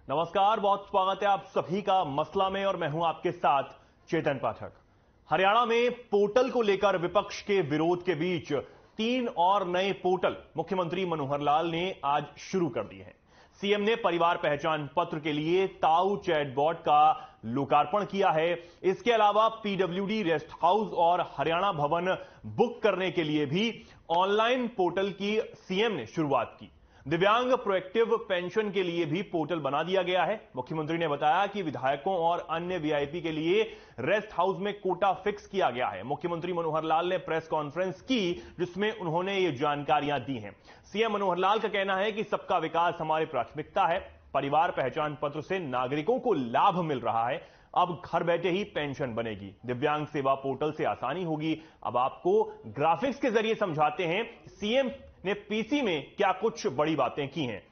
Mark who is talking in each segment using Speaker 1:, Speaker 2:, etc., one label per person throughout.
Speaker 1: नमस्कार, बहुत स्वागत है आप सभी का मसला में और मैं हूं आपके साथ चेतन पाठक। हरियाणा में पोर्टल को लेकर विपक्ष के विरोध के बीच 3 और नए पोर्टल मुख्यमंत्री मनोहर लाल ने आज शुरू कर दिए हैं। सीएम ने परिवार पहचान पत्र के लिए ताऊ चैटबॉट का लोकार्पण किया है। इसके अलावा पीडब्ल्यूडी रेस्ट हाउस और हरियाणा भवन बुक करने के लिए भी ऑनलाइन पोर्टल की सीएम ने शुरुआत की। दिव्यांग प्रोएक्टिव पेंशन के लिए भी पोर्टल बना दिया गया है। मुख्यमंत्री ने बताया कि विधायकों और अन्य वीआईपी के लिए रेस्ट हाउस में कोटा फिक्स किया गया है। मुख्यमंत्री मनोहर लाल ने प्रेस कॉन्फ्रेंस की जिसमें उन्होंने ये जानकारियां दी हैं। सीएम मनोहर लाल का कहना है कि सबका विकास हमारी प्राथमिकता है। परिवार पहचान पत्र से नागरिकों को लाभ मिल रहा है। अब घर बैठे ही पेंशन बनेगी। दिव्यांग सेवा पोर्टल से आसानी होगी। अब आपको ग्राफिक्स के जरिए समझाते हैं सीएम ने पीसी में क्या कुछ बड़ी बातें की हैं।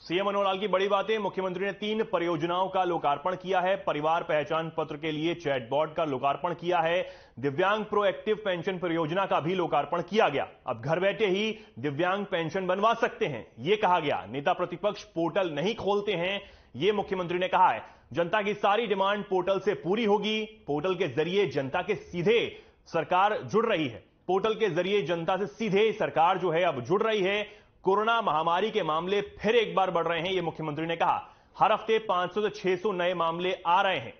Speaker 1: सीएम मनोहर लाल की बड़ी बातें। मुख्यमंत्री ने 3 परियोजनाओं का लोकार्पण किया है। परिवार पहचान पत्र के लिए चैटबॉट का लोकार्पण किया है। दिव्यांग प्रोएक्टिव पेंशन परियोजना का भी लोकार्पण किया गया। अब घर बैठे ही दिव्यांग पेंशन बनवा सकते हैं, यह कहा गया। नेता प्रतिपक्ष पोर्टल नहीं खोलते हैं, यह मुख्यमंत्री ने कहा है। जनता की सारी डिमांड पोर्टल से पूरी होगी। पोर्टल के जरिए जनता के सीधे सरकार जुड़ रही है। पोर्टल के जरिए जनता से सीधे सरकार जो है अब जुड़ रही है। कोरोना महामारी के मामले फिर एक बार बढ़ रहे हैं, यह मुख्यमंत्री ने कहा। हर हफ्ते 500 से 600 नए मामले आ रहे हैं।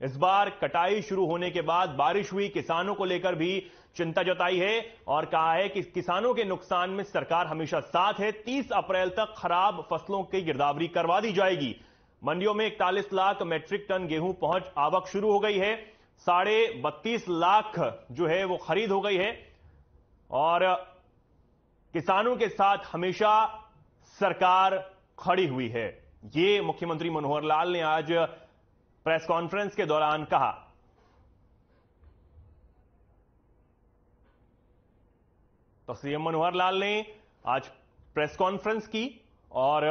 Speaker 1: इस बार कटाई शुरू होने के बाद बारिश हुई, किसानों को लेकर भी चिंता जताई है और कहा है कि किसानों के नुकसान में सरकार हमेशा साथ है। 30 अप्रैल तक खराब फसलों की गिरदावरी करवा दी जाएगी। मंडियों में 41 लाख मैट्रिक टन गेहूं पहुंच आवक शुरू हो गई है। 32.5 लाख जो है वो खरीद हो गई है और किसानों के साथ हमेशा सरकार खड़ी हुई है। ये मुख्यमंत्री मनोहर लाल ने आज प्रेस कॉन्फ्रेंस के दौरान कहा। तो सीएम मनोहर लाल ने आज प्रेस कॉन्फ्रेंस की और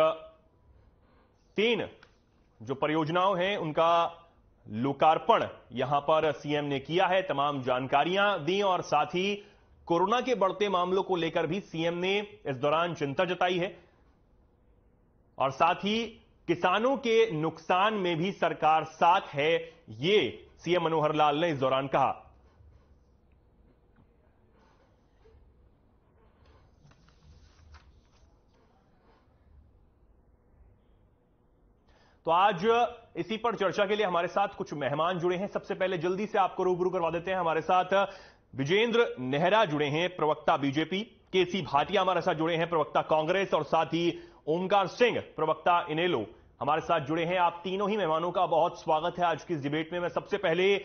Speaker 1: 3 जो परियोजनाओं हैं उनका लोकार्पण यहां पर सीएम ने किया है। तमाम जानकारियां दी और साथ ही कोरोना के बढ़ते मामलों को लेकर भी सीएम ने इस दौरान चिंता जताई है और साथ ही किसानों के नुकसान में भी सरकार साथ है, ये सीएम मनोहर लाल ने इस दौरान कहा। तो आज इसी पर चर्चा के लिए हमारे साथ कुछ मेहमान जुड़े हैं। सबसे पहले जल्दी से आपको रूबरू करवा देते हैं। हमारे साथ विजेंद्र नेहरा जुड़े हैं, प्रवक्ता बीजेपी। केसी भाटिया हमारे साथ जुड़े हैं, प्रवक्ता कांग्रेस। और साथ ही ओमकार सिंह, प्रवक्ता इनेलो, हमारे साथ जुड़े हैं। आप तीनों ही मेहमानों का बहुत स्वागत है आज की इस डिबेट में। मैं सबसे पहले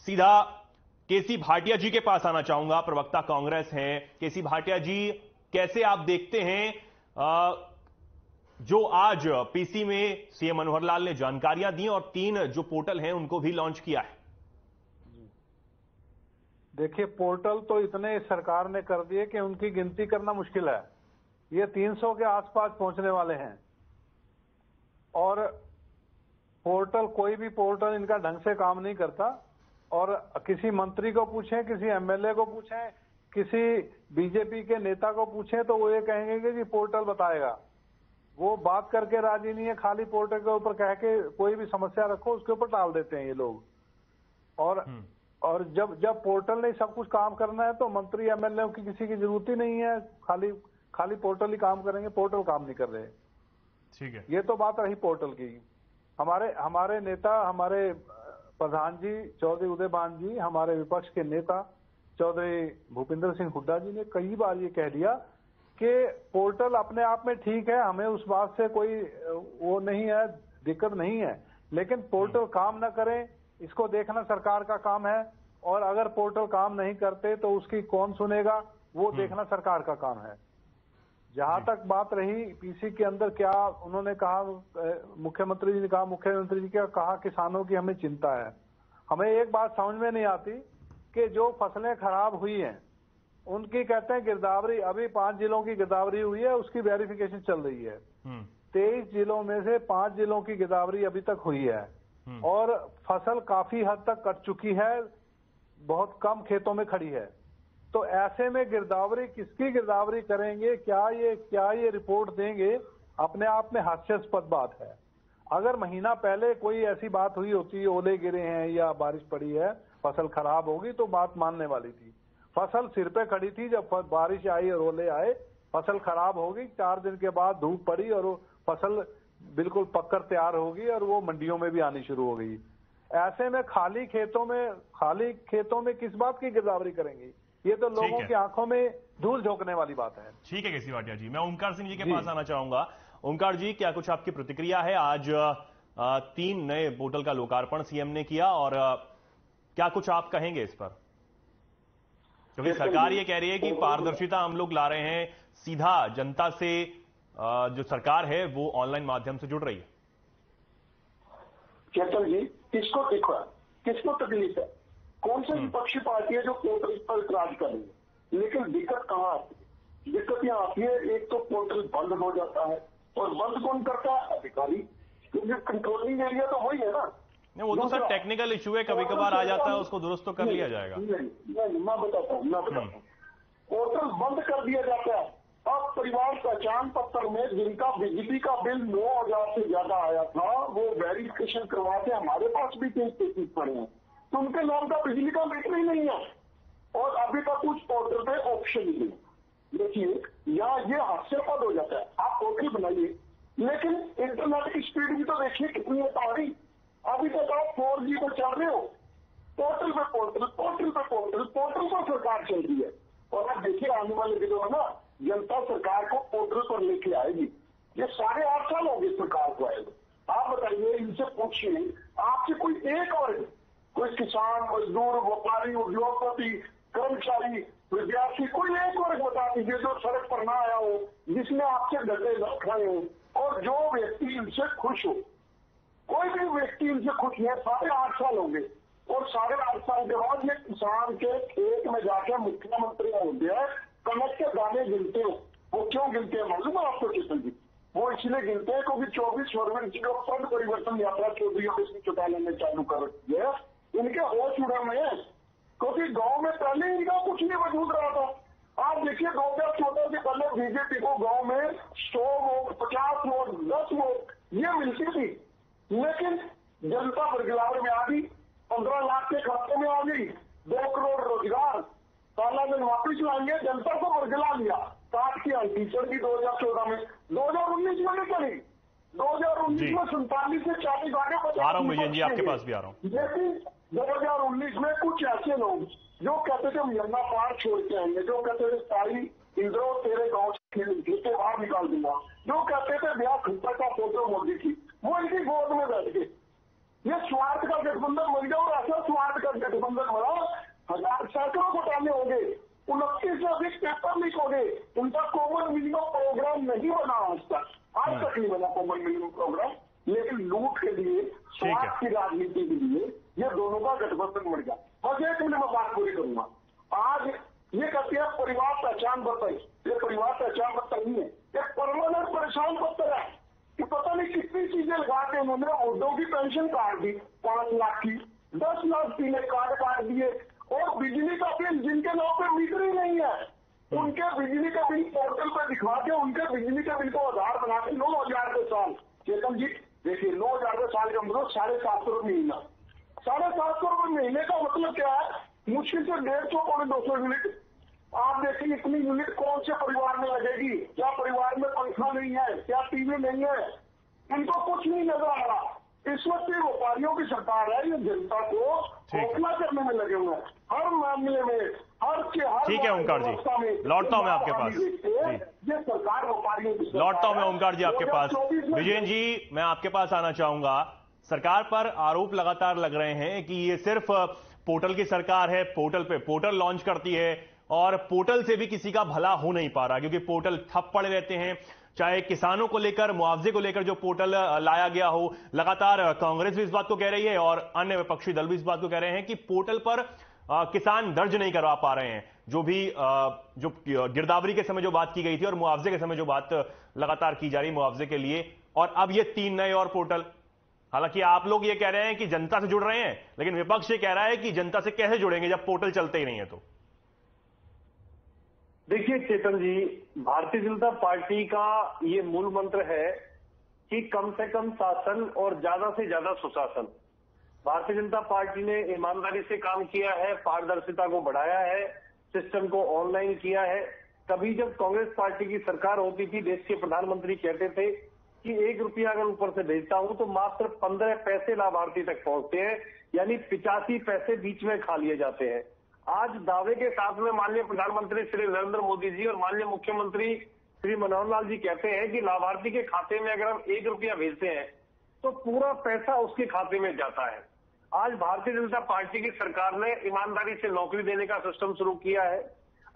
Speaker 1: सीधा केसी भाटिया जी के पास आना चाहूंगा, प्रवक्ता कांग्रेस हैं। केसी भाटिया जी, कैसे आप देखते हैं जो आज पीसी में सीएम मनोहर लाल ने जानकारियां दी और 3 जो पोर्टल हैं उनको भी लॉन्च किया है?
Speaker 2: देखिए, पोर्टल तो इतने सरकार ने कर दिए कि उनकी गिनती करना मुश्किल है। ये 300 के आसपास पहुंचने वाले हैं और पोर्टल, कोई भी पोर्टल इनका ढंग से काम नहीं करता। और किसी मंत्री को पूछें, किसी एमएलए को पूछें, किसी बीजेपी के नेता को पूछें तो वो ये कहेंगे कि पोर्टल बताएगा। वो बात करके राजी नहीं है। खाली पोर्टल के ऊपर कह के कोई भी समस्या रखो उसके ऊपर टाल देते हैं ये लोग। और जब पोर्टल ने सब कुछ काम करना है तो मंत्री एमएलए की किसी की जरूरत ही नहीं है। खाली पोर्टल ही काम करेंगे। पोर्टल काम नहीं कर रहे।
Speaker 1: ठीक है,
Speaker 2: ये तो बात रही पोर्टल की। हमारे नेता, हमारे प्रधान जी चौधरी उदयभान जी, हमारे विपक्ष के नेता चौधरी भूपेंद्र सिंह हुड्डा जी ने कई बार ये कह दिया कि पोर्टल अपने आप में ठीक है, हमें उस बात से कोई वो नहीं है, दिक्कत नहीं है। लेकिन पोर्टल काम ना करें, इसको देखना सरकार का काम है। और अगर पोर्टल काम नहीं करते तो उसकी कौन सुनेगा, वो देखना सरकार का काम है। जहां तक बात रही पीसी के अंदर क्या उन्होंने कहा, मुख्यमंत्री जी ने कहा, मुख्यमंत्री जी ने कहा किसानों की हमें चिंता है। हमें एक बात समझ में नहीं आती कि जो फसलें खराब हुई हैं उनकी कहते हैं गिरदावरी, अभी 5 जिलों की गिरदावरी हुई है, उसकी वेरिफिकेशन चल रही है। 23 जिलों में से 5 जिलों की गिरदावरी अभी तक हुई है और फसल काफी हद तक कट चुकी है, बहुत कम खेतों में खड़ी है। तो ऐसे में गिरदावरी, किसकी गिरदावरी करेंगे, क्या ये रिपोर्ट देंगे, अपने आप में हास्यास्पद बात है। अगर महीना पहले कोई ऐसी बात हुई होती, ओले गिरे हैं या बारिश पड़ी है, फसल खराब होगी, तो बात मानने वाली थी। फसल सिर पे खड़ी थी, जब बारिश आई और ओले आए, फसल खराब होगी, 4 दिन के बाद धूप पड़ी और वो फसल बिल्कुल पककर तैयार होगी और वो मंडियों में भी आनी शुरू हो गई। ऐसे में खाली खेतों में किस बात की गिरदावरी करेंगे? ये तो लोगों की आंखों में धूल झोंकने वाली बात है।
Speaker 1: ठीक है केसी भाटिया जी, मैं ओमकार सिंह जी के पास आना चाहूंगा। ओमकार जी, क्या कुछ आपकी प्रतिक्रिया है? आज 3 नए पोर्टल का लोकार्पण सीएम ने किया और क्या कुछ आप कहेंगे इस पर? क्योंकि सरकार ये कह रही है कि पारदर्शिता हम लोग ला रहे हैं, सीधा जनता से जो सरकार है वो ऑनलाइन माध्यम से जुड़ रही है।
Speaker 3: चेतन जी, किसको दिख रहा है, किसको तकलीफ है? कौन सी विपक्षी पार्टी है जो पोर्टल पर इतराज कर रही है? लेकिन दिक्कत कहाँ आती है? दिक्कत यहाँ आती है, एक तो पोर्टल बंद हो जाता है, और बंद कौन करता है? अधिकारी, क्योंकि कंट्रोलिंग एरिया तो वही है ना।
Speaker 1: नहीं, वो तो सर टेक्निकल इश्यू है, कभी कभार आ जाता है, उसको दुरुस्त तो कर लिया जाएगा।
Speaker 3: नहीं, मैं बताता हूँ। पोर्टल बंद कर दिया जाता है। अब परिवार पहचान पत्र में जिनका बिजली का बिल 9,000 से ज्यादा आया था, वो वेरिफिकेशन करवा के हमारे पास भी 3 केसेस पड़े हैं, तो उनके नाम का बिजली का मीटर ही नहीं है, और अभी तक कुछ पोर्टल पे ऑप्शन ही नहीं। देखिए, यहाँ ये हास्यास्पद हो जाता है। आप पोर्टल बनाइए, लेकिन इंटरनेट की स्पीड भी तो देखिए कितनी है तुम्हारी। अभी तक आप 4G पर चल रहे हो, पोर्टल पे पोर्टल पर सरकार चल रही है। और आप देखिए, आने वाले दिनों में ना जनता सरकार को पोर्टल पर लेके आएगी। ये 8.5 साल हो गए सरकार को आए। आप बताइए, इनसे पूछिए, आपसे कोई एक वर्ग, कोई किसान, मजदूर, व्यापारी, उद्योगपति, कर्मचारी, विद्यार्थी, कोई एक वर्ग बता दीजिए जो सड़क पर ना आया हो, जिसने आपसे डटे न खाए हो, और जो व्यक्ति इनसे खुश हो। कोई भी व्यक्ति इनसे खुश है। 8.5 साल हो गए, और 8.5 साल के बाद ये किसान के खेत में जाकर मुख्यमंत्री होते हैं, कनक के दाने गिनते हैं। वो क्यों गिनते हैं मालूम है आपको किशन जी? वो इसलिए गिनते हैं क्योंकि 24 फरवरी को पद परिवर्तन यात्रा 14 अगस्त चौटाला ने चालू कर रखी है। इनके होश उड़े हुए हैं, क्योंकि गांव में पहले इनका कुछ नहीं मौजूद रहा था। आप देखिए, 2014 से पहले बीजेपी को गांव में 100 वोट, 50 वोट, 10 वोट ये मिलती थी, लेकिन जनता बरगलावर में आ गई, 15 लाख के खाते में आ गई, 2 करोड़ रोजगार, काला धन वापिस लाएंगे, जनता को बरगला लिया। काट की टीचर की 2014 में, 2019 में नहीं चली। 2019 में 47 से 40 आगे 50
Speaker 1: जी आपके पास भी आ रहा हूँ।
Speaker 3: लेकिन 2019 में कुछ ऐसे लोग जो कहते थे यमुना पार छोड़ के आएंगे, जो कहते थे ताई इंद्रो तेरे गांव से बाहर निकाल दूंगा, जो कहते थे ब्याह खट्टर का फोटो मोदी की, वो इनकी गोद में बैठ गए। ये स्वार्थ का गठबंधन बन गया, और ऐसा स्वार्थ का गठबंधन बना, 1000 सैकड़ों घोटाले हो गए, 29 से अधिक पेपर लीक हो गए। उनका कॉमन मिनिमम प्रोग्राम नहीं बना आज तक नहीं बना कॉमन मिनिमम प्रोग्राम। लेकिन लूट के लिए, स्वार्थ की राजनीति के लिए ये दोनों का गठबंधन बन गया। बस 1 मिनट में बात पूरी करूंगा। आज ये कहते हैं परिवार पहचान पत्र, ये परिवार पहचान पत्र नहीं है, एक परमानेंट पहचान पत्र है कि पता नहीं कितनी चीजें लगा के उन्होंने वृद्धों की पेंशन काट दी, 5 लाख की, 10 लाख की कार्ड काट दिए, और बिजली का बिल जिनके नाम पे मीटर ही नहीं है, उनके बिजली का बिल पोर्टल पे दिखा के उनके बिजली के बिल को आधार बना के 9,000 के साल। चेतन जी देखिए, 9,000 के साल का मतलब 750 रुपये महीना। 750 रुपये महीने का मतलब क्या है? मुश्किल से 150 पौने 200 यूनिट। आप देखिए, इतनी यूनिट कौन से परिवार में लगेगी? क्या परिवार में पंखा नहीं है? क्या टीवी नहीं है? इनको कुछ नहीं नजर आ रहा। इस वक्त व्यापारियों की सरकार है, ये जनता को खोखला करने में लगे हुए हैं, हर मामले में, हर
Speaker 1: ठीक है ओमकार जी, लौटता हूं मैं आपके पास।
Speaker 3: ये सरकार व्यापारियों की सरकार,
Speaker 1: लौटता हूं मैं ओमकार जी आपके पास। विजयन जी, मैं आपके पास आना चाहूंगा। सरकार पर आरोप लगातार लग रहे हैं कि ये सिर्फ पोर्टल की सरकार है, पोर्टल पे पोर्टल लॉन्च करती है, और पोर्टल से भी किसी का भला हो नहीं पा रहा, क्योंकि पोर्टल ठप पड़े रहते हैं। चाहे किसानों को लेकर, मुआवजे को लेकर जो पोर्टल लाया गया हो, लगातार कांग्रेस भी इस बात को कह रही है और अन्य विपक्षी दल भी इस बात को कह रहे हैं कि पोर्टल पर किसान दर्ज नहीं करवा पा रहे हैं। जो भी जो गिरदावरी के समय जो बात की गई थी और मुआवजे के समय जो बात लगातार की जा रही मुआवजे के लिए, और अब ये 3 नए और पोर्टल। हालांकि आप लोग ये कह रहे हैं कि जनता से जुड़ रहे हैं, लेकिन विपक्ष ये कह रहा है कि जनता से कैसे जुड़ेंगे जब पोर्टल चलते ही नहीं है। तो
Speaker 4: देखिए चेतन जी, भारतीय जनता पार्टी का ये मूल मंत्र है कि कम से कम शासन और ज्यादा से ज्यादा सुशासन। भारतीय जनता पार्टी ने ईमानदारी से काम किया है, पारदर्शिता को बढ़ाया है, सिस्टम को ऑनलाइन किया है। कभी जब कांग्रेस पार्टी की सरकार होती थी, देश के प्रधानमंत्री कहते थे कि 1 रुपया अगर ऊपर से भेजता हूं तो मात्र 15 पैसे लाभार्थी तक पहुंचते हैं, यानी 85 पैसे बीच में खा लिए जाते हैं। आज दावे के साथ में माननीय प्रधानमंत्री श्री नरेंद्र मोदी जी और माननीय मुख्यमंत्री श्री मनोहर लाल जी कहते हैं कि लाभार्थी के खाते में अगर हम 1 रुपया भेजते हैं तो पूरा पैसा उसके खाते में जाता है। आज भारतीय जनता पार्टी की सरकार ने ईमानदारी से नौकरी देने का सिस्टम शुरू किया है।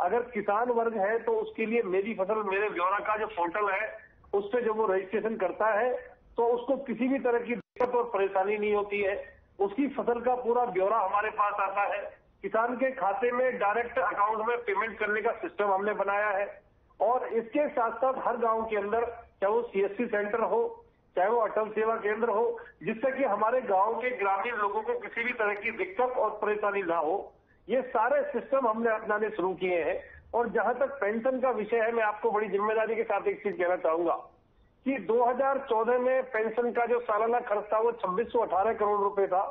Speaker 4: अगर किसान वर्ग है तो उसके लिए मेरी फसल मेरे ब्यौरा का जो पोर्टल है उस पर जब वो रजिस्ट्रेशन करता है तो उसको किसी भी तरह की दिक्कत और परेशानी नहीं होती है। उसकी फसल का पूरा ब्यौरा हमारे पास आता है। किसान के खाते में डायरेक्ट अकाउंट में पेमेंट करने का सिस्टम हमने बनाया है। और इसके साथ साथ हर गांव के अंदर, चाहे वो सीएससी सेंटर हो, चाहे वो अटल सेवा केंद्र हो, जिससे कि हमारे गांव के ग्रामीण लोगों को किसी भी तरह की दिक्कत और परेशानी ना हो, ये सारे सिस्टम हमने अपनाने शुरू किए हैं। और जहां तक पेंशन का विषय है, मैं आपको बड़ी जिम्मेदारी के साथ एक चीज कहना चाहूंगा कि 2014 में पेंशन का जो सालाना खर्च था वो 2618 करोड़ रुपए था,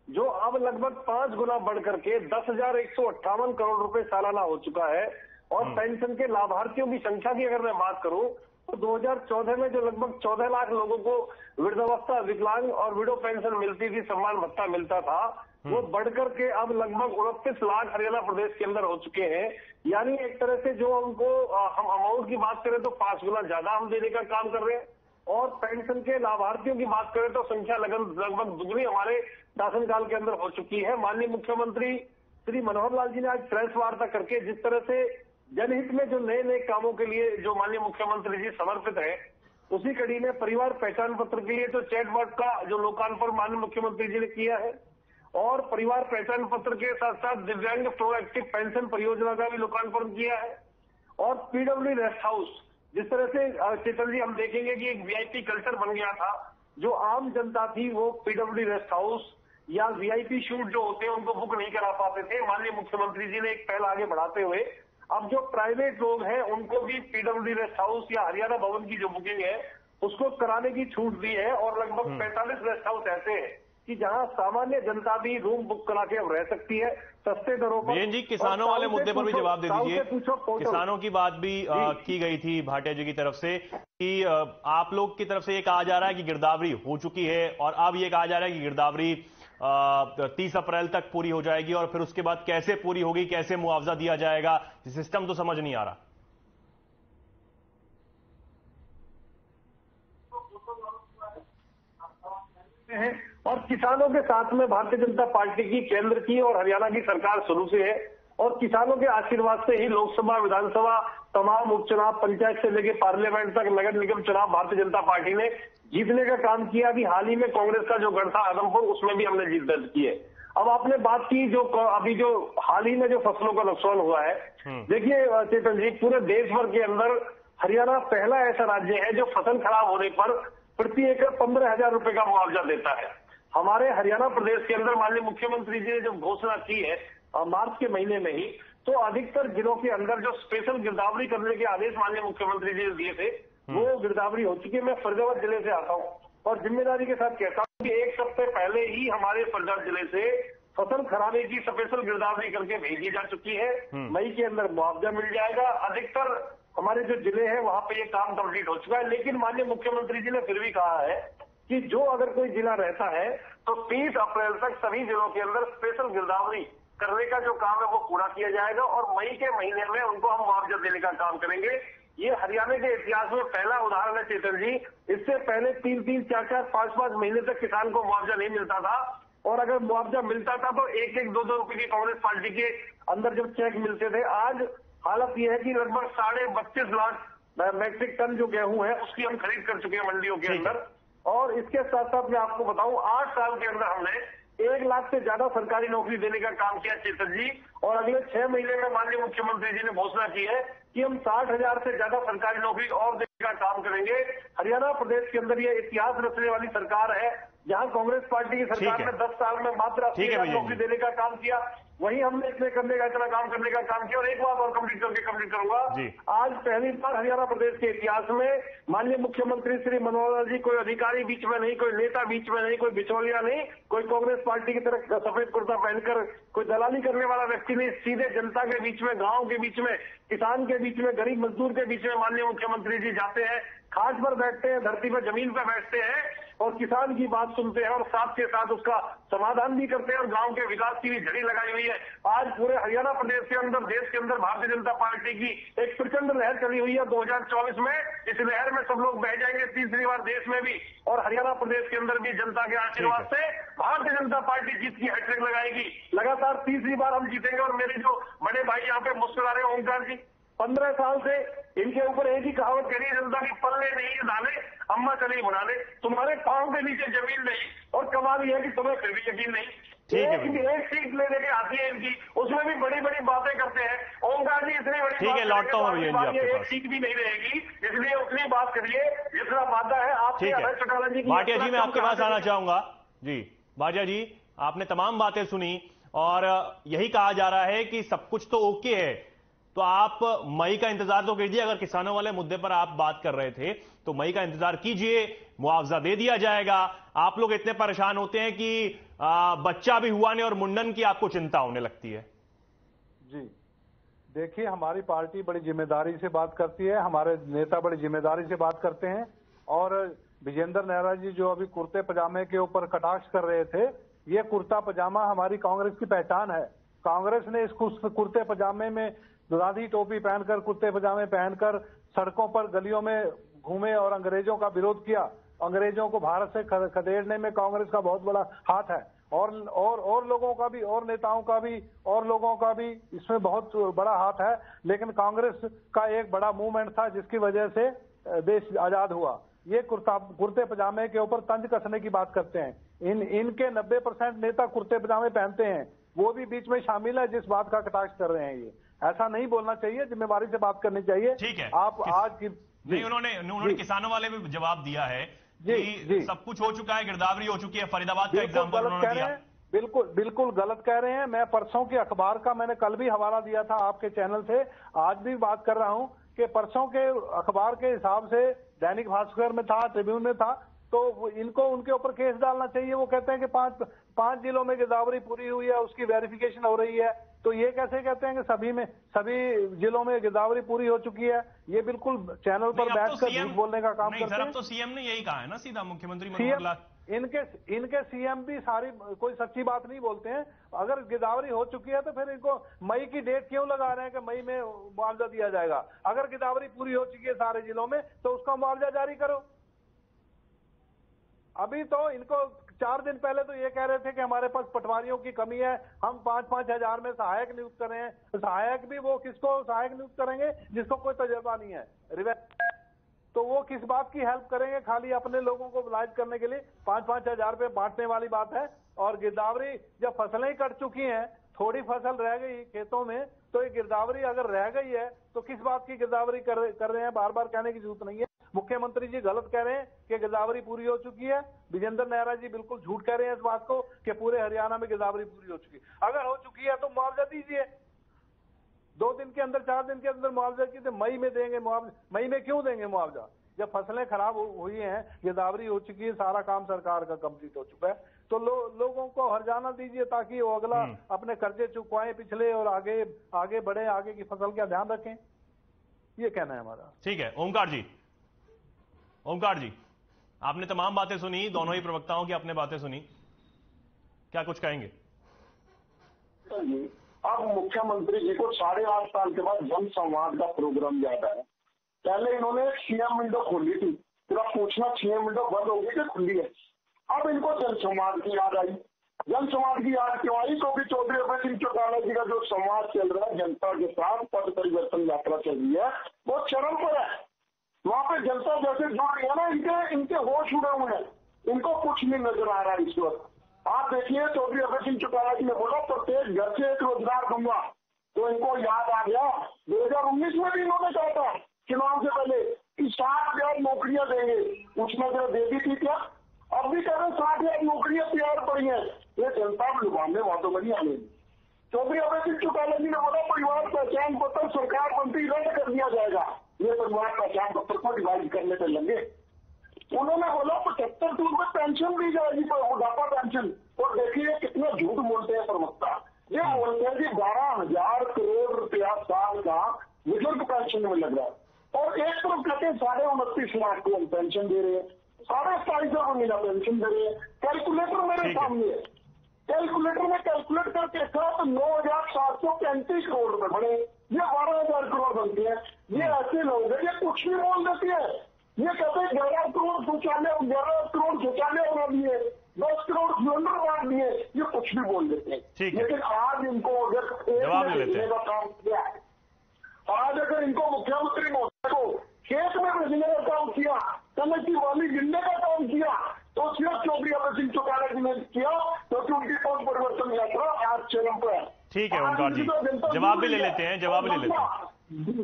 Speaker 4: जो अब लगभग 5 गुना बढ़ करके 10,158 करोड़ रुपए सालाना हो चुका है। और पेंशन के लाभार्थियों की संख्या की अगर मैं बात करूं तो 2014 में जो लगभग 14 लाख लोगों को वृद्धावस्था, विकलांग और विडो पेंशन मिलती थी, सम्मान भत्ता मिलता था, वो बढ़कर के अब लगभग 29 लाख हरियाणा प्रदेश के अंदर हो चुके हैं। यानी एक तरह से जो हमको हम अमाउंट की बात करें तो 5 गुना ज्यादा हम देने का काम कर रहे हैं। और पेंशन के लाभार्थियों की बात करें तो संख्या लगभग दुगनी हमारे शासनकाल के अंदर हो चुकी है। माननीय मुख्यमंत्री श्री मनोहर लाल जी ने आज प्रेस वार्ता करके जिस तरह से जनहित में जो नए नए कामों के लिए जो माननीय मुख्यमंत्री जी समर्पित है, उसी कड़ी में परिवार पहचान पत्र के लिए तो चैटबॉट का जो लोकार्पण माननीय मुख्यमंत्री जी ने किया है। और परिवार पहचान पत्र के साथ साथ दिव्यांग प्रोएक्टिव पेंशन परियोजना का भी लोकार्पण किया है। और पीडब्ल्यू रेस्ट हाउस, जिस तरह से चेतन जी हम देखेंगे कि एक वीआईपी कल्चर बन गया था, जो आम जनता थी वो पीडब्ल्यू रेस्ट हाउस या वीआईपी शूट जो होते हैं उनको बुक नहीं करा पाते थे। माननीय मुख्यमंत्री जी ने एक पहल आगे बढ़ाते हुए अब जो प्राइवेट लोग हैं उनको भी पीडब्ल्यू रेस्ट हाउस या हरियाणा भवन की जो बुकिंग है उसको कराने की छूट दी है। और लगभग 45 रेस्ट हाउस ऐसे हैं कि जहां सामान्य जनता भी रूम बुक करा के अब रह सकती है सस्ते दरों पर।
Speaker 1: बीरेन जी, किसानों वाले मुद्दे पर भी जवाब दे दीजिए। किसानों की बात भी की गई थी भाटिया जी की तरफ से कि आप लोग की तरफ से ये कहा जा रहा है कि गिरदावरी हो चुकी है और अब ये कहा जा रहा है कि गिरदावरी 30 अप्रैल तक पूरी हो जाएगी और फिर उसके बाद कैसे पूरी होगी, कैसे मुआवजा दिया जाएगा, सिस्टम तो समझ नहीं आ रहा।
Speaker 4: और किसानों के साथ में भारतीय जनता पार्टी की केंद्र की और हरियाणा की सरकार शुरू से है। और किसानों के आशीर्वाद से ही लोकसभा, विधानसभा, तमाम उपचुनाव, पंचायत से लेकर पार्लियामेंट तक नगर निगम चुनाव भारतीय जनता पार्टी ने जीतने का काम किया। अभी हाल ही में कांग्रेस का जो गढ़ था आदमपुर, उसमें भी हमने जीत दर्ज की है। अब आपने बात की जो अभी जो हाल ही में जो फसलों का नुकसान हुआ है, देखिए चेतन जी, पूरे देश भर के अंदर हरियाणा पहला ऐसा राज्य है जो फसल खराब होने पर प्रति एकड़ 15,000 रुपए का मुआवजा देता है। हमारे हरियाणा प्रदेश के अंदर माननीय मुख्यमंत्री जी ने जब घोषणा की है मार्च के महीने में ही, तो अधिकतर जिलों के अंदर जो स्पेशल गिरदावरी करने के आदेश माननीय मुख्यमंत्री जी ने दिए थे वो गिरदावरी हो चुकी है। मैं फरीदाबाद जिले से आता हूँ और जिम्मेदारी के साथ कहता हूँ कि 1 सप्ताह पहले ही हमारे फरीदाबाद जिले से फसल खराबे की स्पेशल गिरदावरी करके भेजी जा चुकी है। मई के अंदर मुआवजा मिल जाएगा। अधिकतर हमारे जो जिले हैं वहां पे ये काम कंप्लीट हो चुका है। लेकिन माननीय मुख्यमंत्री जी ने फिर भी कहा है कि जो अगर कोई जिला रहता है तो 30 अप्रैल तक सभी जिलों के अंदर स्पेशल गिरदावरी करने का जो काम है वो पूरा किया जाएगा और मई के महीने में उनको हम मुआवजा देने का काम करेंगे। ये हरियाणा के इतिहास में पहला उदाहरण है चेतन जी। इससे पहले 3-3, 4-4, 5-5 महीने तक किसान को मुआवजा नहीं मिलता था। और अगर मुआवजा मिलता था तो 1-1, 2-2 रुपए की कांग्रेस पार्टी के अंदर जब चेक मिलते थे। आज हालत यह है कि लगभग 32.5 लाख मैट्रिक टन जो गेहूं है उसकी हम खरीद कर चुके हैं मंडियों के अंदर। और इसके साथ साथ मैं आपको बताऊं 8 साल के अंदर हमने 1 लाख से ज्यादा सरकारी नौकरी देने का काम किया चेतन जी। और अगले 6 महीने में माननीय मुख्यमंत्री जी ने घोषणा की है कि हम 60,000 से ज्यादा सरकारी नौकरी और देने का काम करेंगे। हरियाणा प्रदेश के अंदर ये इतिहास रचने वाली सरकार है जहां कांग्रेस पार्टी की सरकार ने 10 साल में मात्र 80,000 नौकरी देने का काम किया। वहीं हमने इतने करने का, इतना काम करने का काम किया। और एक बात और कंप्लीट करूंगा। आज पहली बार हरियाणा प्रदेश के इतिहास में माननीय मुख्यमंत्री श्री मनोहर लाल जी, कोई अधिकारी बीच में नहीं, कोई नेता बीच में नहीं, कोई बिचौलिया नहीं, कोई कांग्रेस पार्टी की तरह सफेद कुर्ता पहनकर कोई दलाली करने वाला व्यक्ति नहीं, सीधे जनता के बीच में, गांव के बीच में, किसान के बीच में, गरीब मजदूर के बीच में माननीय मुख्यमंत्री जी जाते हैं, खाट पर बैठते हैं, धरती पर, जमीन पर बैठते हैं और किसान की बात सुनते हैं और साथ के साथ उसका समाधान भी करते हैं और गांव के विकास की भी झड़ी लगाई हुई है। आज पूरे हरियाणा प्रदेश के अंदर, देश के अंदर भारतीय जनता पार्टी की एक प्रचंड लहर चली हुई है 2024 में। इस लहर में सब लोग बह जाएंगे तीसरी बार देश में भी, और हरियाणा प्रदेश के अंदर भी जनता के आशीर्वाद से भारतीय जनता पार्टी जीत की हैट्रिक लगाएगी। लगातार तीसरी बार हम जीतेंगे। और मेरे जो बड़े भाई यहाँ पे मुस्कुरा रहे हैं, ओंकार जी, 15 साल से इनके ऊपर एक ही कहावत कह रही है जनता की, पल्ले नहीं डाले अम्मा चली बनाने, तुम्हारे पांव के नीचे जमीन नहीं। और कमाल यह है कि तुम्हें फिर भी यकीन नहीं। एक सीट ले लेके आती है इनकी, उसमें भी बड़ी बड़ी बातें करते हैं। ओंकार जी इतनी बड़ी बात, एक सीट भी नहीं रहेगी, इसलिए उतनी बात करिए जितना वादा है आपके अभय चौटाला जी की।
Speaker 1: भाटिया जी मैं आपके पास आना चाहूंगा। जी भाटिया जी, आपने तमाम बातें सुनी और यही कहा जा रहा है कि सब कुछ तो ओके है, तो आप मई का इंतजार तो कीजिए। अगर किसानों वाले मुद्दे पर आप बात कर रहे थे तो मई का इंतजार कीजिए, मुआवजा दे दिया जाएगा। आप लोग इतने परेशान होते हैं कि बच्चा भी हुआ नहीं और मुंडन की आपको चिंता होने लगती है।
Speaker 2: जी देखिए, हमारी पार्टी बड़ी जिम्मेदारी से बात करती है, हमारे नेता बड़ी जिम्मेदारी से बात करते हैं। और विजेंद्र नेहरा जी जो अभी कुर्ते पजामे के ऊपर कटाक्ष कर रहे थे, ये कुर्ता पजामा हमारी कांग्रेस की पहचान है। कांग्रेस ने इस कुर्ते पजामे में, गांधी टोपी पहनकर, कुर्ते पजामे पहनकर सड़कों पर, गलियों में घूमे और अंग्रेजों का विरोध किया। अंग्रेजों को भारत से खदेड़ने में कांग्रेस का बहुत बड़ा हाथ है। और लोगों का भी, और नेताओं का भी, और लोगों का भी इसमें बहुत बड़ा हाथ है। लेकिन कांग्रेस का एक बड़ा मूवमेंट था जिसकी वजह से देश आजाद हुआ। ये कुर्ते पजामे के ऊपर तंज कसने की बात करते हैं। इनके 90% नेता कुर्ते पजामे पहनते हैं, वो भी बीच में शामिल है जिस बात का कटाक्ष कर रहे हैं। ये ऐसा नहीं बोलना चाहिए, जिम्मेवारी से बात करनी चाहिए।
Speaker 1: ठीक है,
Speaker 2: आप आज की
Speaker 1: नहीं, उन्होंने किसानों वाले भी जवाब दिया है कि सब कुछ हो चुका है, गिरदावरी हो चुकी है। फरीदाबाद का एग्जाम्पल उन्होंने दिया।
Speaker 2: बिल्कुल गलत कह रहे हैं। मैं परसों के अखबार का मैंने कल भी हवाला दिया था आपके चैनल से, आज भी बात कर रहा हूं कि परसों के अखबार के हिसाब से दैनिक भास्कर में था, ट्रिब्यून में था, तो इनको उनके ऊपर केस डालना चाहिए। वो कहते हैं कि पांच जिलों में गिरदावरी पूरी हुई है, उसकी वेरिफिकेशन हो रही है। तो ये कैसे कहते हैं कि सभी जिलों में गिरदावरी पूरी हो चुकी है? ये बिल्कुल चैनल पर बैठकर झूठ बोलने का काम करते हैं।
Speaker 1: अब तो सीएम ने यही कहा है ना सीधा, मुख्यमंत्री मनोहर लाल।
Speaker 2: इनके सीएम भी सारी कोई सच्ची बात नहीं बोलते हैं। अगर गिरदावरी हो चुकी है तो फिर इनको मई की डेट क्यों लगा रहे हैं कि मई में मुआवजा दिया जाएगा? अगर गिरदावरी पूरी हो चुकी है सारे जिलों में तो उसका मुआवजा जारी करो। अभी तो इनको 4 दिन पहले तो ये कह रहे थे कि हमारे पास पटवारियों की कमी है, हम 5-5 हजार में सहायक नियुक्त कर रहे हैं। सहायक भी वो किसको सहायक नियुक्त करेंगे? जिसको कोई तजुर्बा नहीं है। तो वो किस बात की हेल्प करेंगे? खाली अपने लोगों को लाइज करने के लिए 5-5 हजार रुपए बांटने वाली बात है। और गिरदावरी जब फसलें ही कट चुकी हैं, थोड़ी फसल रह गई खेतों में, तो ये गिरदावरी अगर रह गई है तो किस बात की गिरदावरी कर रहे हैं? बार बार कहने की जरूरत नहीं है। मुख्यमंत्री जी गलत कह रहे हैं कि गिरदावरी पूरी हो चुकी है। विजेंद्र नेहरा जी बिल्कुल झूठ कह रहे हैं इस बात को कि पूरे हरियाणा में गिरदावरी पूरी हो चुकी है। अगर हो चुकी है तो मुआवजा दीजिए। 2 दिन के अंदर, 4 दिन के अंदर मुआवजा कीजिए। मई में देंगे मुआवजा। मई में क्यों देंगे मुआवजा? जब फसलें खराब हुई हैं, गिरदावरी हो चुकी है, सारा काम सरकार का कंप्लीट हो चुका है, तो लोगों को हर्जाना दीजिए ताकि वो अगला अपने कर्जे चुकवाएं पिछले और आगे बढ़े, आगे की फसल का ध्यान रखें। ये कहना है हमारा।
Speaker 1: ठीक है ओंकार जी, आपने तमाम बातें सुनी, दोनों ही प्रवक्ताओं की आपने बातें सुनी, क्या कुछ कहेंगे?
Speaker 3: अब मुख्यमंत्री जी को 8.5 साल के बाद जन संवाद का प्रोग्राम याद आया। पहले इन्होंने सीएम विंडो खोली थी, पूरा पूछना सीएम विंडो बंद होगी कि खुली है। अब इनको जन संवाद की याद आई। जन संवाद की याद क्यों आई? क्योंकि चौधरी अभय सिंह चौटाला जी का जो संवाद चल रहा है जनता के साथ, पद परिवर्तन यात्रा चल रही है, वो चरम पर है। वहां पे जनता जैसे जुड़ रही है ना, इनके होश उड़े हुए हैं, इनको कुछ नहीं नजर आ रहा है इस वक्त। आप देखिए, चौधरी अभय सिंह चौटाला जी ने बोला प्रत्येक घर से एक रोजगार दूंगा, तो इनको याद आ गया 2019 में भी इन्होंने कहा था चुनाव से पहले कि 60,000 नौकरियां देंगे, उसमें जो दे दी थी क्या? अब भी कह रहे 60,000 नौकरियां तैयार पड़ी हैं। ये जनता लुभावने वादों में नहीं आने। चौधरी अभय सिंह चौटाला जी ने बोला परिवार पहचान पत्र सरकार मंत्री रद्द कर दिया जाएगा, ये परिवार पहचान पत्र को डिवाइड करने पर लगे। उन्होंने बोला 75 टूर में पेंशन दी जाएगी, बुढ़ापा पेंशन। और देखिए कितना झूठ बोलते हैं प्रवक्ता। ये बोलते हैं कि 12,000 करोड़ रुपया साल का बुजुर्ग पेंशन में लग रहा है, और एक तरफ कहते हैं 29.5 लाख को हम पेंशन दे रहे हैं, 2,250 महीना पेंशन दे रहे हैं। कैलकुलेटर मेरे सामने है, कैलकुलेटर में कैलकुलेट करके देखा तो 9,735 करोड़ रुपए बढ़े, ये 12,000 करोड़ बनते हैं। ये ऐसे लोग हैं, ये कुछ भी बोल देते हैं। ये कहते हैं 11 करोड़ शौचालय बना दिए, 10 करोड़ सिलेंडर बांट दिए, ये कुछ भी बोल देते हैं। लेकिन आज इनको अगर भेजने का काम किया है, आज अगर इनको मुख्यमंत्री महोदय को खेत में भेजने का काम किया, कमेटी वाली गिनने का काम किया, तो सिर्फ चौधरी अभय सिंह चौटाला जी ने किया, क्योंकि उनकी पद परिवर्तन यात्रा आज चरम पर है।
Speaker 1: ठीक है ओमकार जी, जवाब भी ले लेते हैं, जवाब ले लेते हैं।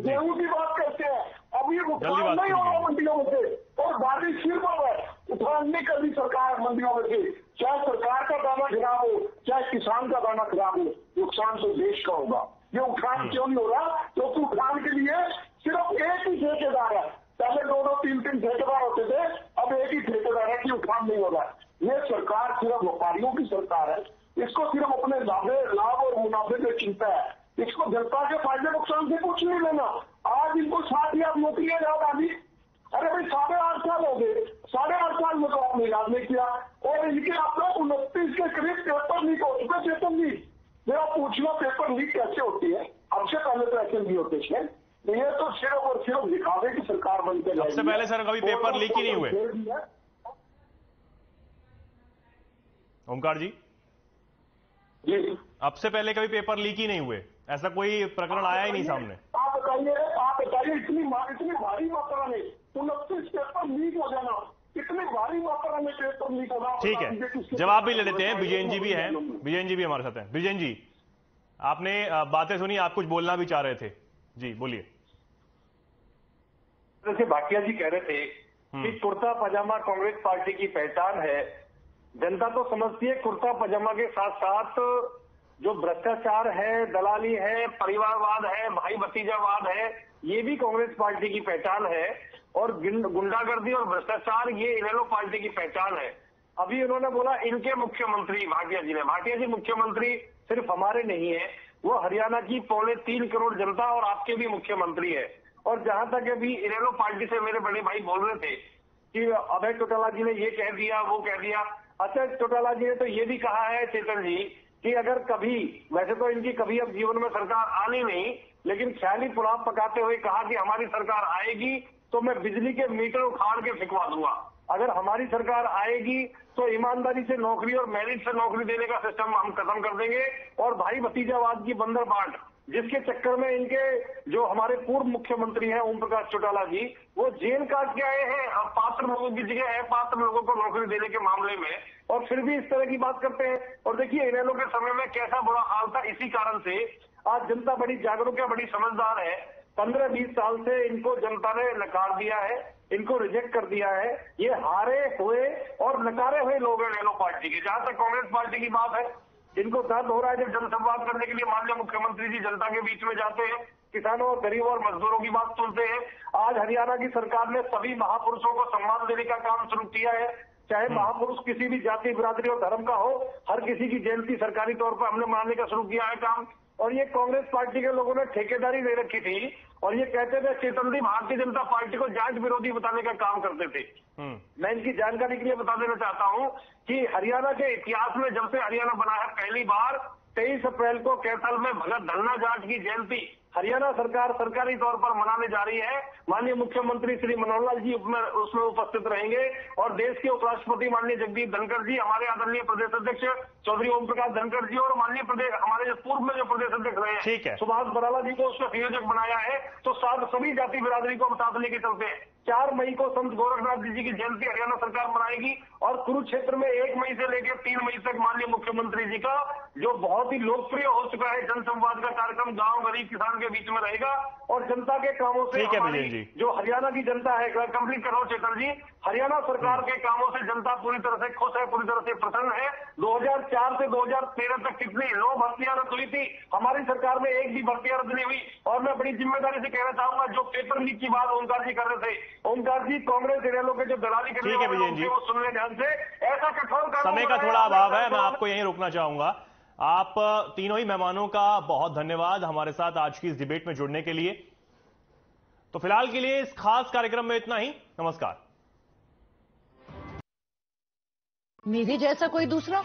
Speaker 3: गेहूं की बात करते हैं, अब ये भुगतान नहीं हो रहा मंडियों में से, और बारिश सिर पर है, उठान नहीं कर रही सरकार मंडियों में से। चाहे सरकार का दाना खराब हो, चाहे किसान का दाना खराब हो, नुकसान तो देश का होगा। ये उठान क्यों नहीं हो रहा? क्योंकि उठान के लिए सिर्फ एक ही ठेकेदार है। पहले 2-2, 3-3 ठेकेदार होते थे, अब एक ही ठेकेदार है कि उठान नहीं हो रहा है। ये सरकार सिर्फ व्यापारियों की सरकार है, इसको सिर्फ अपने लाभ और मुनाफे की चिंता है, इसको जनता के फायदे नुकसान से कुछ नहीं लेना। आज इनको 60,000 नौकरियां याद आ गई। अरे भाई 8.5 साल हो गए, 8.5 साल में तो आपने याद नहीं किया, और इनके आप लोग 29 के करीब पेपर लीक हो चुके। चेतन जी, मेरा पूछना पेपर लीक कैसे होती है? अब से पहले तो ऐसे नहीं होते थे। ये तो सिर्फ और सिर्फ दिखावे की सरकार बनते जाएगी।
Speaker 1: सबसे पहले सर कभी पेपर लीक ही नहीं हुए ओमकार जी, अब से पहले कभी पेपर लीक ही नहीं हुए, ऐसा कोई प्रकरण आया ही नहीं सामने।
Speaker 3: आप बताइए इतनी भारी मात्रा में 29 पेपर लीक हो जाना, इतनी भारी मात्रा में पेपर लीक होना।
Speaker 1: ठीक है, जवाब भी ले लेते हैं। विजयन जी भी हैं, विजयन जी भी हमारे साथ हैं। विजयन जी, आपने बातें सुनी, आप कुछ बोलना भी चाह रहे थे, जी बोलिए।
Speaker 4: जैसे भाटिया जी कह रहे थे कि कुर्ता पजामा कांग्रेस पार्टी की पहचान है, जनता तो समझती है कुर्ता पजामा के साथ साथ जो भ्रष्टाचार है, दलाली है, परिवारवाद है, भाई भतीजावाद है, ये भी कांग्रेस पार्टी की पहचान है, और गुंडागर्दी और भ्रष्टाचार ये इनेलो पार्टी की पहचान है। अभी उन्होंने बोला इनके मुख्यमंत्री भाटिया जी मुख्यमंत्री सिर्फ हमारे नहीं है, वो हरियाणा की 3.25 करोड़ जनता और आपके भी मुख्यमंत्री है। और जहां तक अभी इनेलो पार्टी से मेरे बड़े भाई बोल रहे थे कि अभय चौटाला जी ने ये कह दिया, वो कह दिया। अच्छा, चौटाला जी ने तो ये भी कहा है चेतन जी कि अगर कभी, वैसे तो इनकी कभी अब जीवन में सरकार आनी नहीं, लेकिन ख्याली पुलाव पकाते हुए कहा कि हमारी सरकार आएगी तो मैं बिजली के मीटर उखाड़ के फेंकवा दूंगा। अगर हमारी सरकार आएगी तो ईमानदारी से नौकरी और मेरिट से नौकरी देने का सिस्टम हम खत्म कर देंगे, और भाई भतीजावाद की बंदर बांट जिसके चक्कर में इनके जो हमारे पूर्व मुख्यमंत्री हैं ओम प्रकाश चौटाला जी, वो जेल काट के आए हैं पात्र लोगों की जगह है, पात्र लोगों को नौकरी देने के मामले में, और फिर भी इस तरह की बात करते हैं। और देखिए इनेलो के समय में कैसा बुरा हाल था, इसी कारण से आज जनता बड़ी जागरूक है, बड़ी समझदार है। 15-20 साल से इनको जनता ने नकार दिया है, इनको रिजेक्ट कर दिया है। ये हारे हुए और नकारे हुए लोग हैं इनेलो पार्टी के। जहां तक कांग्रेस पार्टी की बात है, इनको दर्द हो रहा है जब जनसंवाद करने के लिए माननीय मुख्यमंत्री जी जनता के बीच में जाते हैं, किसानों और गरीबों और मजदूरों की बात सुनते हैं। आज हरियाणा की सरकार ने सभी महापुरुषों को सम्मान देने का काम शुरू किया है, चाहे महापुरुष किसी भी जाति, बिरादरी और धर्म का हो, हर किसी की जयंती सरकारी तौर पर हमने मानने का शुरू किया है काम। और ये कांग्रेस पार्टी के लोगों ने ठेकेदारी दे रखी थी, और ये कहते थे चेतन जी भारतीय जनता पार्टी को जाट विरोधी बताने का काम करते थे। मैं इनकी जानकारी के लिए बता देना चाहता हूं कि हरियाणा के इतिहास में जब से हरियाणा बना है, पहली बार 23 अप्रैल को कैथल में भगत धन्ना जाट की जयंती हरियाणा सरकार सरकारी तौर पर मनाने जा रही है। माननीय मुख्यमंत्री श्री मनोहर लाल जी उसमें उपस्थित रहेंगे, और देश के उपराष्ट्रपति माननीय जगदीप धनखड़ जी, हमारे आदरणीय प्रदेश अध्यक्ष चौधरी ओम प्रकाश धनखड़ जी, और माननीय हमारे पूर्व में जो प्रदेश अध्यक्ष रहे हैं सुभाष बराला जी को उसका संयोजक बनाया है। तो सभी जाति बिरादरी को हम साथ लेके चलते हैं। 4 मई को संत गोरखनाथ जी की जयंती हरियाणा सरकार मनाएगी और कुरुक्षेत्र में 1 मई से लेकर 3 मई तक माननीय मुख्यमंत्री जी का जो बहुत ही लोकप्रिय हो चुका है जनसंवाद का कार्यक्रम गांव गरीब किसान के बीच में रहेगा और जनता के कामों से हमारी जो हरियाणा की जनता है, कंप्लीट करो चेतन जी, हरियाणा सरकार के कामों से जनता पूरी तरह से खुश है, पूरी तरह से प्रसन्न है। 2004 से 2013 तक कितनी 9 भर्तियां रद्द हुई थी, हमारी सरकार में एक भी भर्तियां रद्द नहीं हुई। और मैं बड़ी जिम्मेदारी से कहना चाहूंगा, जो पेपर लीक की बात ओमकार जी कर रहे थे, ओमकार जी कांग्रेस इनेलो के जो दलाली करने वाले लोग थे वो सुन ले ध्यान से, ऐसा कठोर
Speaker 1: समय का थोड़ा अभाव है, मैं आपको यहीं रोकना चाहूंगा। आप तीनों ही मेहमानों का बहुत धन्यवाद हमारे साथ आज की इस डिबेट में जुड़ने के लिए। तो फिलहाल के लिए इस खास कार्यक्रम में इतना ही। नमस्कार।
Speaker 5: मेरे जैसा कोई दूसरा